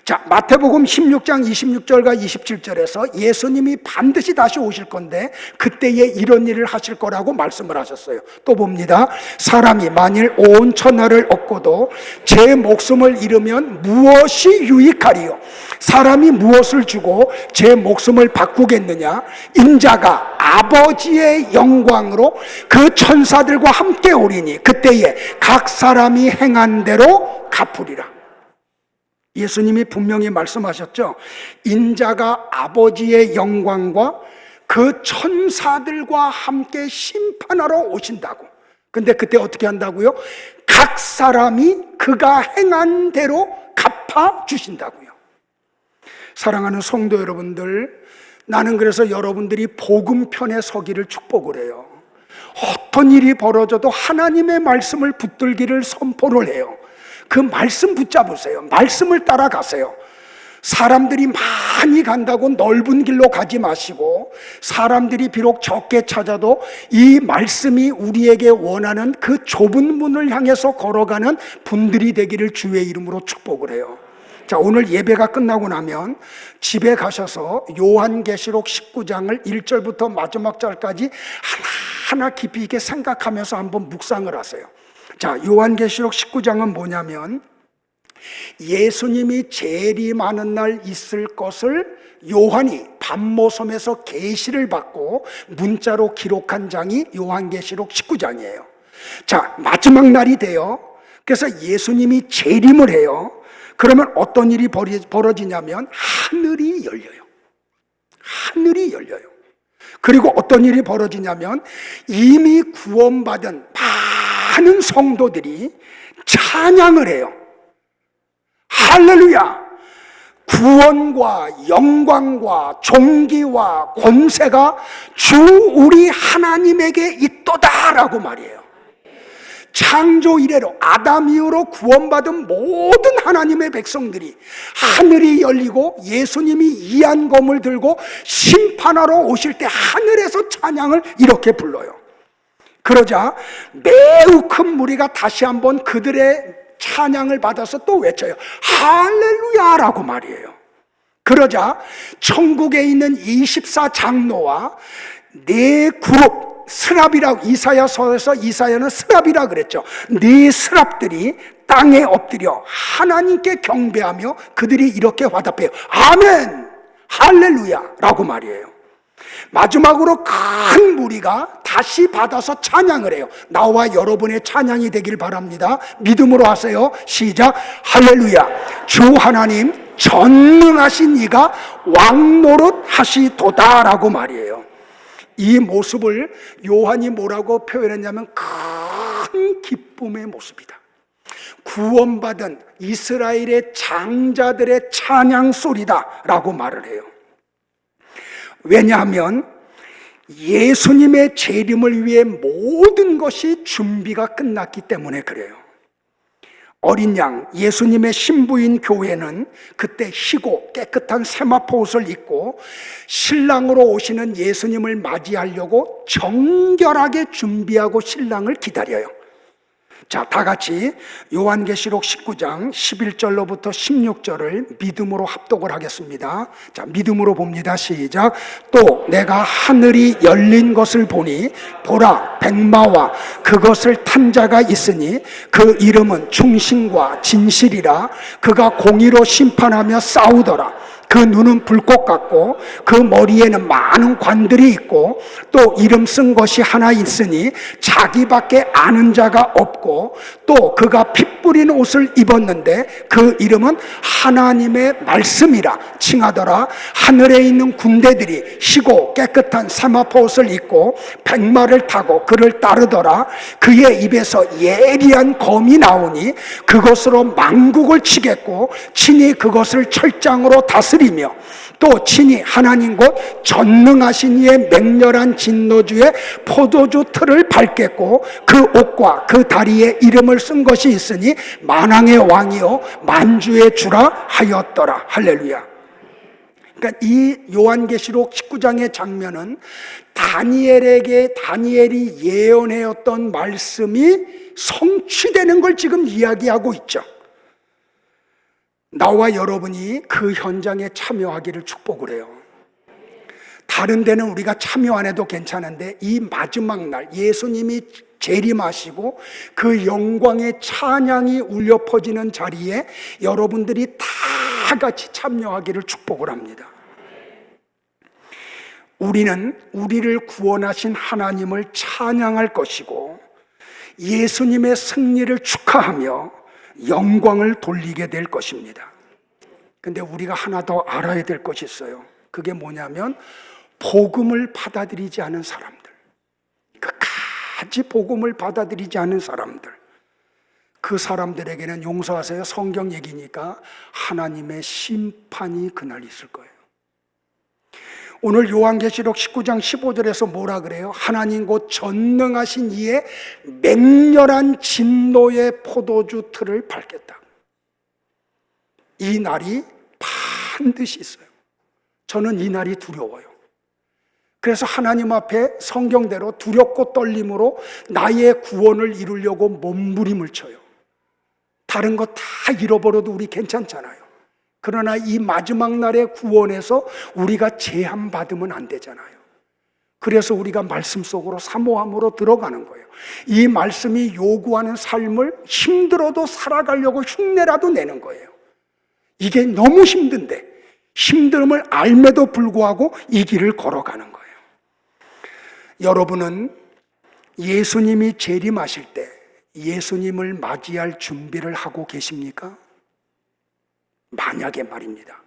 자, 마태복음 16장 26절과 27절에서 예수님이 반드시 다시 오실 건데 그때에 이런 일을 하실 거라고 말씀을 하셨어요. 또 봅니다. 사람이 만일 온 천하를 얻고도 제 목숨을 잃으면 무엇이 유익하리요? 사람이 무엇을 주고 제 목숨을 바꾸겠느냐? 인자가 아버지의 영광으로 그 천사들과 함께 오리니 그때에 각 사람이 행한 대로 갚으리라. 예수님이 분명히 말씀하셨죠. 인자가 아버지의 영광과 그 천사들과 함께 심판하러 오신다고. 근데 그때 어떻게 한다고요? 각 사람이 그가 행한 대로 갚아 주신다고요. 사랑하는 성도 여러분들, 나는 그래서 여러분들이 복음편에 서기를 축복을 해요. 어떤 일이 벌어져도 하나님의 말씀을 붙들기를 선포를 해요. 그 말씀 붙잡으세요. 말씀을 따라가세요. 사람들이 많이 간다고 넓은 길로 가지 마시고, 사람들이 비록 적게 찾아도 이 말씀이 우리에게 원하는 그 좁은 문을 향해서 걸어가는 분들이 되기를 주의 이름으로 축복을 해요. 자, 오늘 예배가 끝나고 나면 집에 가셔서 요한계시록 19장을 1절부터 마지막 절까지 하나하나 깊이 있게 생각하면서 한번 묵상을 하세요. 자, 요한계시록 19장은 뭐냐면 예수님이 재림하는 날 있을 것을 요한이 반모섬에서 계시를 받고 문자로 기록한 장이 요한계시록 19장이에요. 자, 마지막 날이 돼요. 그래서 예수님이 재림을 해요. 그러면 어떤 일이 벌어지냐면 하늘이 열려요. 하늘이 열려요. 그리고 어떤 일이 벌어지냐면 이미 구원받은 많은 성도들이 찬양을 해요. 할렐루야! 구원과 영광과 존귀와 권세가 주 우리 하나님에게 있도다라고 말이에요. 창조 이래로 아담 이후로 구원받은 모든 하나님의 백성들이 하늘이 열리고 예수님이 이한검을 들고 심판하러 오실 때 하늘에서 찬양을 이렇게 불러요. 그러자 매우 큰 무리가 다시 한번 그들의 찬양을 받아서 또 외쳐요. 할렐루야라고 말이에요. 그러자 천국에 있는 24장로와 네 그룹, 스랍이라고, 이사야서에서 이사야는 스랍이라 그랬죠. 네 스랍들이 땅에 엎드려 하나님께 경배하며 그들이 이렇게 화답해요. 아멘, 할렐루야라고 말이에요. 마지막으로 큰 무리가 다시 받아서 찬양을 해요. 나와 여러분의 찬양이 되길 바랍니다. 믿음으로 하세요. 시작. 할렐루야. 주 하나님 전능하신 이가 왕노릇 하시도다라고 말이에요. 이 모습을 요한이 뭐라고 표현했냐면 큰 기쁨의 모습이다. 구원받은 이스라엘의 장자들의 찬양 소리다 라고 말을 해요. 왜냐하면 예수님의 재림을 위해 모든 것이 준비가 끝났기 때문에 그래요. 어린 양 예수님의 신부인 교회는 그때 희고 깨끗한 세마포 옷을 입고 신랑으로 오시는 예수님을 맞이하려고 정결하게 준비하고 신랑을 기다려요. 자, 다 같이 요한계시록 19장 11절로부터 16절을 믿음으로 합독을 하겠습니다. 자, 믿음으로 봅니다. 시작. 또 내가 하늘이 열린 것을 보니 보라, 백마와 그것을 탄 자가 있으니 그 이름은 충신과 진실이라. 그가 공의로 심판하며 싸우더라. 그 눈은 불꽃 같고 그 머리에는 많은 관들이 있고 또 이름 쓴 것이 하나 있으니 자기밖에 아는 자가 없고 또 그가 피 뿌린 옷을 입었는데 그 이름은 하나님의 말씀이라 칭하더라. 하늘에 있는 군대들이 희고 깨끗한 세마포 옷을 입고 백마를 타고 그를 따르더라. 그의 입에서 예리한 검이 나오니 그것으로 만국을 치겠고 친히 그것을 철장으로 다스리며 또 친히 하나님 곧 전능하신 이의 맹렬한 진노주의 포도주 틀을 밟겠고 그 옷과 그 다리에 이름을 쓴 것이 있으니 만왕의 왕이요 만주의 주라 하였더라. 할렐루야. 그러니까 이 요한계시록 19장의 장면은 다니엘이 예언해왔던 말씀이 성취되는 걸 지금 이야기하고 있죠. 나와 여러분이 그 현장에 참여하기를 축복을 해요. 다른 데는 우리가 참여 안 해도 괜찮은데 이 마지막 날 예수님이 재림하시고 그 영광의 찬양이 울려 퍼지는 자리에 여러분들이 다 같이 참여하기를 축복을 합니다. 우리는 우리를 구원하신 하나님을 찬양할 것이고 예수님의 승리를 축하하며 영광을 돌리게 될 것입니다. 근데 우리가 하나 더 알아야 될 것이 있어요. 그게 뭐냐면 복음을 받아들이지 않은 사람들, 끝까지 복음을 받아들이지 않은 사람들, 그 사람들에게는 용서하세요. 성경 얘기니까 하나님의 심판이 그날 있을 거예요. 오늘 요한계시록 19장 15절에서 뭐라 그래요? 하나님 곧 전능하신 이의 맹렬한 진노의 포도주 틀을 밟겠다. 이 날이 반드시 있어요. 저는 이 날이 두려워요. 그래서 하나님 앞에 성경대로 두렵고 떨림으로 나의 구원을 이루려고 몸부림을 쳐요. 다른 거 다 잃어버려도 우리 괜찮잖아요. 그러나 이 마지막 날의 구원에서 우리가 제한받으면 안 되잖아요. 그래서 우리가 말씀 속으로 사모함으로 들어가는 거예요. 이 말씀이 요구하는 삶을 힘들어도 살아가려고 흉내라도 내는 거예요. 이게 너무 힘든데 힘듦을 알매도 불구하고 이 길을 걸어가는 거예요. 여러분은 예수님이 재림하실 때 예수님을 맞이할 준비를 하고 계십니까? 만약에 말입니다.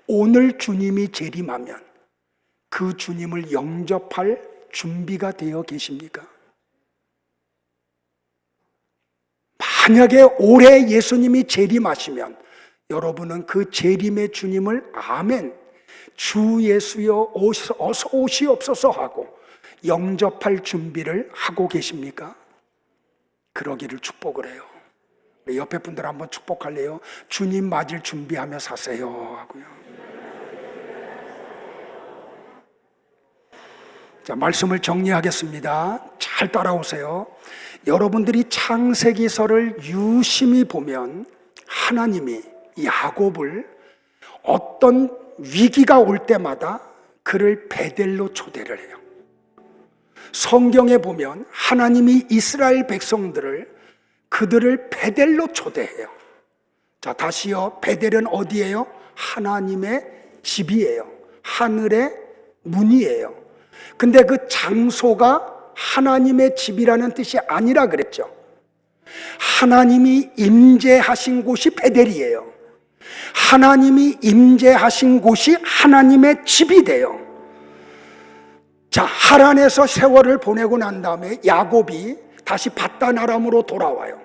오늘 주님이 재림하면 그 주님을 영접할 준비가 되어 계십니까? 만약에 올해 예수님이 재림하시면 여러분은 그 재림의 주님을 아멘, 주 예수여 어서 오시옵소서 하고 영접할 준비를 하고 계십니까? 그러기를 축복을 해요. 옆에 분들 한번 축복할래요? 주님 맞을 준비하며 사세요 하고요. 자, 말씀을 정리하겠습니다. 잘 따라오세요. 여러분들이 창세기서를 유심히 보면 하나님이 야곱을 어떤 위기가 올 때마다 그를 베델로 초대를 해요. 성경에 보면 하나님이 이스라엘 백성들을 그들을 베델로 초대해요. 자, 다시요. 베델은 어디예요? 하나님의 집이에요. 하늘의 문이에요. 근데 그 장소가 하나님의 집이라는 뜻이 아니라 그랬죠. 하나님이 임재하신 곳이 베델이에요. 하나님이 임재하신 곳이 하나님의 집이 돼요. 자, 하란에서 세월을 보내고 난 다음에 야곱이 다시 밧단 아람으로 돌아와요.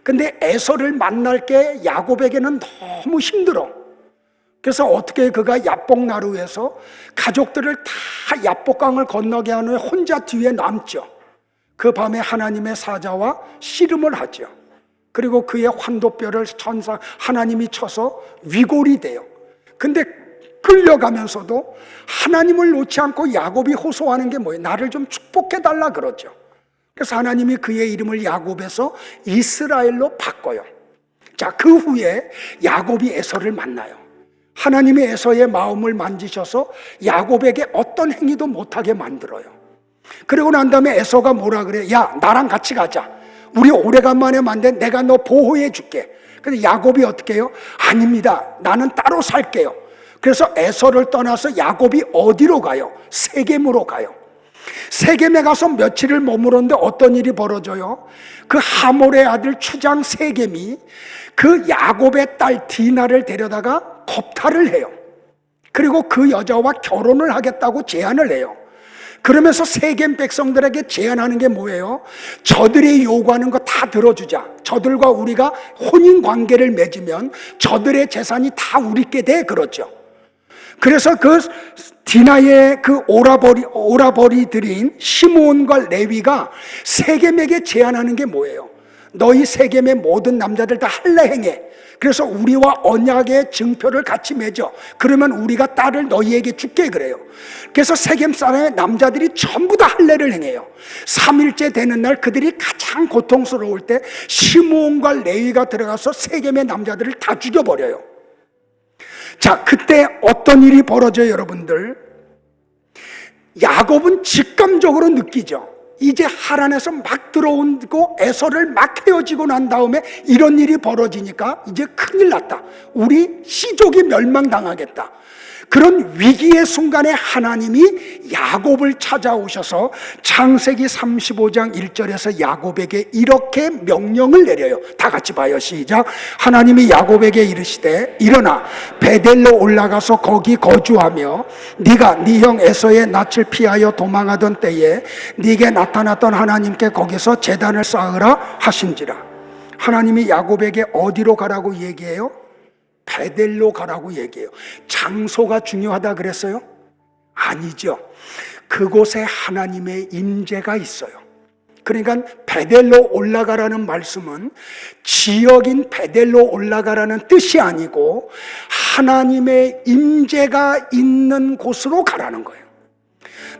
근데 에서를 만날 게 야곱에게는 너무 힘들어. 그래서 어떻게 그가 야복나루에서 가족들을 다 야복강을 건너게 한 후에 혼자 뒤에 남죠. 그 밤에 하나님의 사자와 씨름을 하죠. 그리고 그의 환도뼈를 천사 하나님이 쳐서 위골이 돼요. 근데 끌려가면서도 하나님을 놓지 않고 야곱이 호소하는 게 뭐예요? 나를 좀 축복해달라 그러죠. 그래서 하나님이 그의 이름을 야곱에서 이스라엘로 바꿔요. 자, 그 후에 야곱이 에서를 만나요. 하나님이 에서의 마음을 만지셔서 야곱에게 어떤 행위도 못하게 만들어요. 그리고 난 다음에 에서가 뭐라 그래요? 야, 나랑 같이 가자. 우리 오래간만에 만든 내가 너 보호해 줄게. 근데 야곱이 어떻게 해요? 아닙니다. 나는 따로 살게요. 그래서 에서를 떠나서 야곱이 어디로 가요? 세겜으로 가요. 세겜에 가서 며칠을 머물었는데 어떤 일이 벌어져요? 그 하몰의 아들 추장 세겜이 그 야곱의 딸 디나를 데려다가 겁탈을 해요. 그리고 그 여자와 결혼을 하겠다고 제안을 해요. 그러면서 세겜 백성들에게 제안하는 게 뭐예요? 저들이 요구하는 거 다 들어주자. 저들과 우리가 혼인 관계를 맺으면 저들의 재산이 다 우리께 돼. 그러죠. 그래서 그 디나의 그 오라버리들인 시므온과 레위가 세겜에게 제안하는 게 뭐예요? 너희 세겜의 모든 남자들 다 할례 행해. 그래서 우리와 언약의 증표를 같이 맺어. 그러면 우리가 딸을 너희에게 줄게 그래요. 그래서 세겜 사람의 남자들이 전부 다 할례를 행해요. 3일째 되는 날 그들이 가장 고통스러울 때 시므온과 레위가 들어가서 세겜의 남자들을 다 죽여버려요. 자, 그때 어떤 일이 벌어져요, 여러분들? 야곱은 직감적으로 느끼죠. 이제 하란에서 막 들어오고 에서를 막 헤어지고 난 다음에 이런 일이 벌어지니까 이제 큰일 났다. 우리 씨족이 멸망당하겠다. 그런 위기의 순간에 하나님이 야곱을 찾아오셔서 창세기 35장 1절에서 야곱에게 이렇게 명령을 내려요. 다 같이 봐요. 시작. 하나님이 야곱에게 이르시되 일어나 베델로 올라가서 거기 거주하며 네가 네 형 에서의 낯을 피하여 도망하던 때에 네게 나타났던 하나님께 거기서 제단을 쌓으라 하신지라. 하나님이 야곱에게 어디로 가라고 얘기해요? 베델로 가라고 얘기해요. 장소가 중요하다 그랬어요? 아니죠. 그곳에 하나님의 임재가 있어요. 그러니까 베델로 올라가라는 말씀은 지역인 베델로 올라가라는 뜻이 아니고 하나님의 임재가 있는 곳으로 가라는 거예요.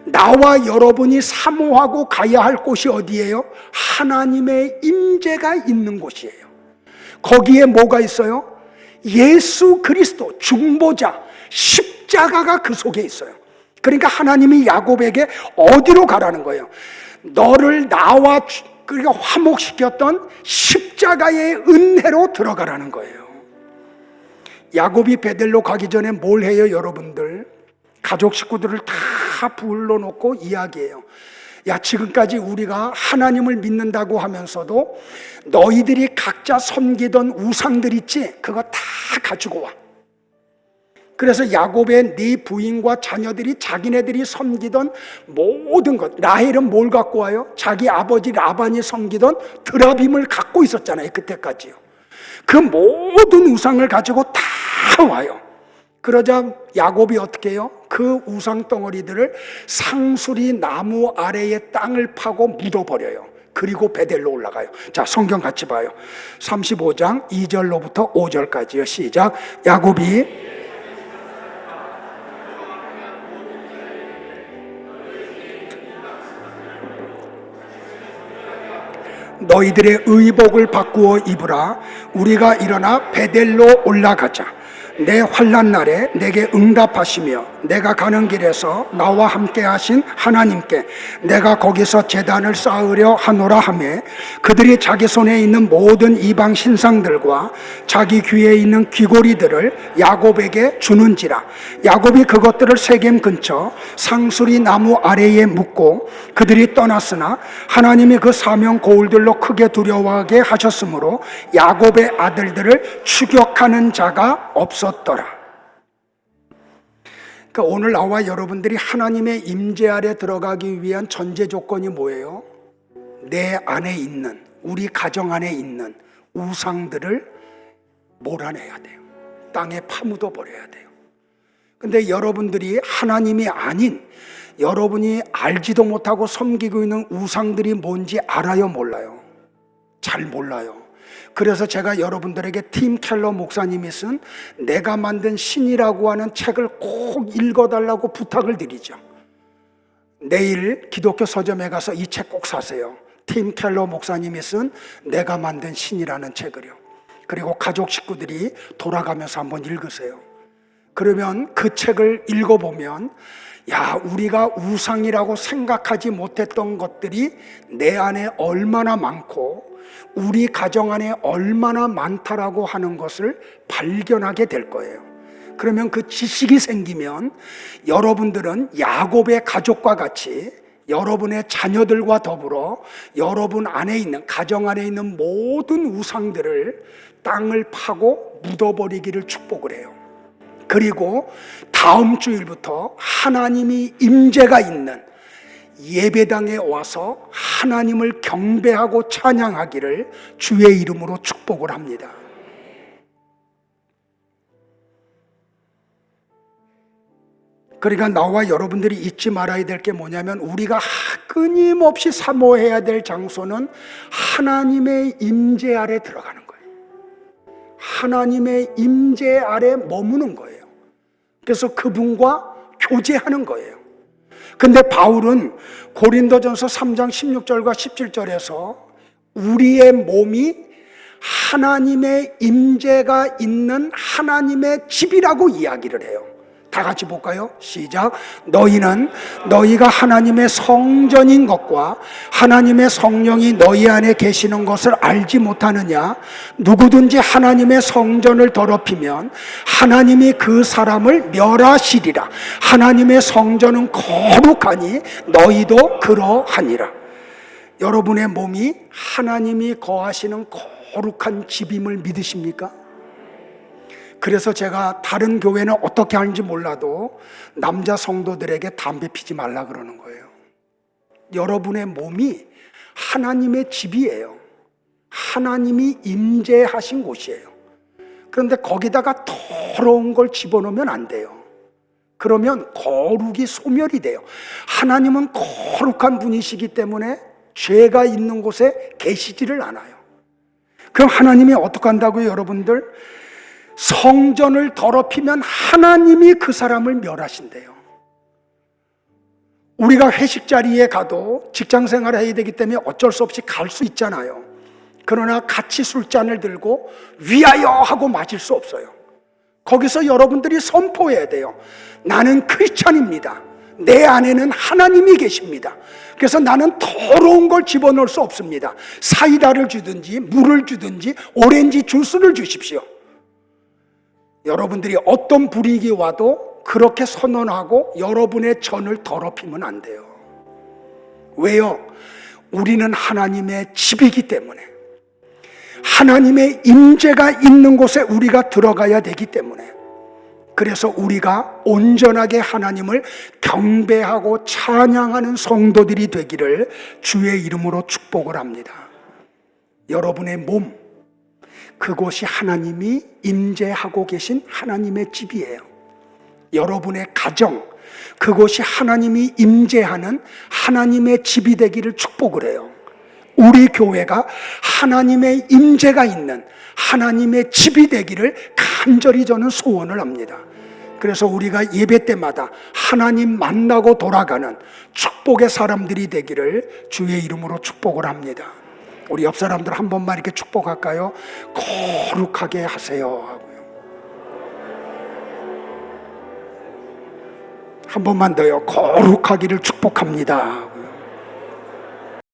나와 여러분이 사모하고 가야 할 곳이 어디예요? 하나님의 임재가 있는 곳이에요. 거기에 뭐가 있어요? 예수 그리스도 중보자 십자가가 그 속에 있어요. 그러니까 하나님이 야곱에게 어디로 가라는 거예요? 너를 나와 그러니까 화목시켰던 십자가의 은혜로 들어가라는 거예요. 야곱이 베델로 가기 전에 뭘 해요, 여러분들? 가족 식구들을 다 불러놓고 이야기해요. 야, 지금까지 우리가 하나님을 믿는다고 하면서도 너희들이 각자 섬기던 우상들 있지? 그거 다 가지고 와. 그래서 야곱의 네 부인과 자녀들이 자기네들이 섬기던 모든 것, 라헬은 뭘 갖고 와요? 자기 아버지 라반이 섬기던 드라빔을 갖고 있었잖아요, 그때까지요. 그 모든 우상을 가지고 다 와요. 그러자 야곱이 어떻게 해요? 그 우상 덩어리들을 상수리 나무 아래에 땅을 파고 묻어버려요. 그리고 베델로 올라가요. 자, 성경 같이 봐요. 35장 2절로부터 5절까지요. 시작. 야곱이 너희들의 의복을 바꾸어 입으라. 우리가 일어나 베델로 올라가자. 내 환난 날에 내게 응답하시며 내가 가는 길에서 나와 함께 하신 하나님께 내가 거기서 제단을 쌓으려 하노라 하며 그들이 자기 손에 있는 모든 이방 신상들과 자기 귀에 있는 귀고리들을 야곱에게 주는지라. 야곱이 그것들을 세겜 근처 상수리 나무 아래에 묻고 그들이 떠났으나 하나님이 그 사명 고울들로 크게 두려워하게 하셨으므로 야곱의 아들들을 추격하는 자가 없었더라. 그러니까 오늘 나와 여러분들이 하나님의 임재 아래 들어가기 위한 전제 조건이 뭐예요? 내 안에 있는, 우리 가정 안에 있는 우상들을 몰아내야 돼요. 땅에 파묻어 버려야 돼요. 근데 여러분들이 하나님이 아닌 여러분이 알지도 못하고 섬기고 있는 우상들이 뭔지 알아요, 몰라요? 잘 몰라요. 그래서 제가 여러분들에게 팀 켈러 목사님이 쓴 내가 만든 신이라고 하는 책을 꼭 읽어달라고 부탁을 드리죠. 내일 기독교 서점에 가서 이 책 꼭 사세요. 팀 켈러 목사님이 쓴 내가 만든 신이라는 책을요. 그리고 가족 식구들이 돌아가면서 한번 읽으세요. 그러면 그 책을 읽어보면 야, 우리가 우상이라고 생각하지 못했던 것들이 내 안에 얼마나 많고 우리 가정 안에 얼마나 많다라고 하는 것을 발견하게 될 거예요. 그러면 그 지식이 생기면 여러분들은 야곱의 가족과 같이 여러분의 자녀들과 더불어 여러분 안에 있는, 가정 안에 있는 모든 우상들을 땅을 파고 묻어버리기를 축복을 해요. 그리고 다음 주일부터 하나님이 임재가 있는 예배당에 와서 하나님을 경배하고 찬양하기를 주의 이름으로 축복을 합니다. 그러니까 나와 여러분들이 잊지 말아야 될 게 뭐냐면 우리가 끊임없이 사모해야 될 장소는 하나님의 임재 아래 들어가는 거예요. 하나님의 임재 아래 머무는 거예요. 그래서 그분과 교제하는 거예요. 근데 바울은 고린도전서 3장 16절과 17절에서 우리의 몸이 하나님의 임재가 있는 하나님의 집이라고 이야기를 해요. 다 같이 볼까요? 시작. 너희는 너희가 하나님의 성전인 것과 하나님의 성령이 너희 안에 계시는 것을 알지 못하느냐? 누구든지 하나님의 성전을 더럽히면 하나님이 그 사람을 멸하시리라. 하나님의 성전은 거룩하니 너희도 그러하니라. 여러분의 몸이 하나님이 거하시는 거룩한 집임을 믿으십니까? 그래서 제가 다른 교회는 어떻게 하는지 몰라도 남자 성도들에게 담배 피지 말라 그러는 거예요. 여러분의 몸이 하나님의 집이에요. 하나님이 임재하신 곳이에요. 그런데 거기다가 더러운 걸 집어넣으면 안 돼요. 그러면 거룩이 소멸이 돼요. 하나님은 거룩한 분이시기 때문에 죄가 있는 곳에 계시지를 않아요. 그럼 하나님이 어떻게 한다고요, 여러분들? 성전을 더럽히면 하나님이 그 사람을 멸하신대요. 우리가 회식 자리에 가도 직장 생활을 해야 되기 때문에 어쩔 수 없이 갈 수 있잖아요. 그러나 같이 술잔을 들고 위하여 하고 마실 수 없어요. 거기서 여러분들이 선포해야 돼요. 나는 크리스찬입니다. 내 안에는 하나님이 계십니다. 그래서 나는 더러운 걸 집어넣을 수 없습니다. 사이다를 주든지 물을 주든지 오렌지 주스를 주십시오. 여러분들이 어떤 불이익이 와도 그렇게 선언하고 여러분의 전을 더럽히면 안 돼요. 왜요? 우리는 하나님의 집이기 때문에, 하나님의 임재가 있는 곳에 우리가 들어가야 되기 때문에, 그래서 우리가 온전하게 하나님을 경배하고 찬양하는 성도들이 되기를 주의 이름으로 축복을 합니다. 여러분의 몸, 그곳이 하나님이 임재하고 계신 하나님의 집이에요. 여러분의 가정, 그곳이 하나님이 임재하는 하나님의 집이 되기를 축복을 해요. 우리 교회가 하나님의 임재가 있는 하나님의 집이 되기를 간절히 저는 소원을 합니다. 그래서 우리가 예배 때마다 하나님 만나고 돌아가는 축복의 사람들이 되기를 주의 이름으로 축복을 합니다. 우리 옆 사람들 한 번만 이렇게 축복할까요? 거룩하게 하세요 하고요. 한 번만 더요. 거룩하기를 축복합니다 하고요.